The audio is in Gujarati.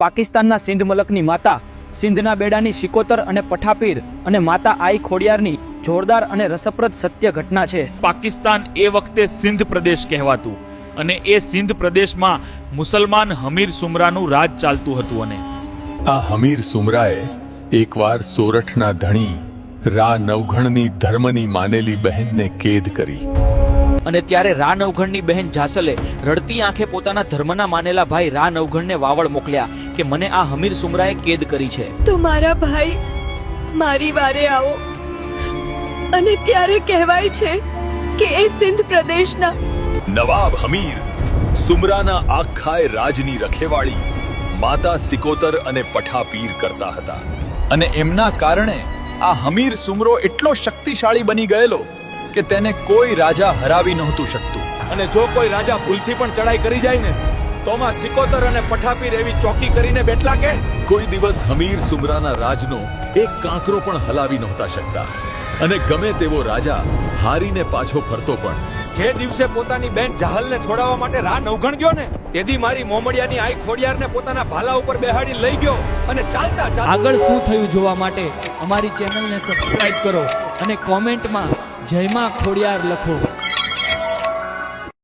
પાકિસ્તાનના સિંધ મલકની માતા, સિંધના બેડાની સિકોતર અને પઠાપીર અને માતા આઈ ખોડિયારની જોરદાર અને રસપ્રદ સત્ય ઘટના છે। પાકિસ્તાન એ વખતે સિંધ પ્રદેશ કહેવાતું અને એ સિંધ પ્રદેશમાં મુસલમાન હમીર સુમરાનું રાજ ચાલતું હતું અને આ હમીર સુમરાએ એકવાર સોરઠના ધણી રા નવઘણની ધર્મની માનેલી બહેનને કેદ કરી અને ત્યારે રા નવઘણની બહેન જાસલે રડતી આંખે પોતાના ધર્મના માનેલા ભાઈ રા નવઘણને વાવડ મોકલ્યા કે મને આ હમીર સુમરાએ કેદ કરી છે। તો મારા ભાઈ મારી વારે આવો। અને ત્યારે કહેવાય છે કે એ સિંધ પ્રદેશના નવાબ હમીર સુમરાના આખાય રાજની રખેવાળી માતા સિકોતર અને પઠાપીર કરતા હતા અને એમના કારણે આ હમીર સુમરો એટલો શક્તિશાળી બની ગયેલો કે તેને કોઈ રાજા હરાવી નહોતું શકતું અને જો કોઈ રાજા ભૂલથી પણ ચડાઈ કરી જાય ને તોમાં સિકોતર અને પઠાપીર એવી ચોકી કરીને બેઠલા કે કોઈ દિવસ હમીર સુમરાના રાજનો એક કાંકરો પણ હલાવી નહોતા શકતા અને ગમે તેવો રાજા હારીને પાછો ફરતો પણ જે દિવસે પોતાની બેન જાહલને છોડાવવા માટે રા નવઘણ ગયો ને તેથી મારી મોમડિયાની આઈ ખોડિયારને પોતાના ભાલા ઉપર બેહાડી લઈ ગયો અને ચાલતા આગળ શું થયું જોવા માટે અમારી ચેનલને સબસ્ક્રાઇબ કરો અને કોમેન્ટમાં જય માં ખોડિયાર લખો।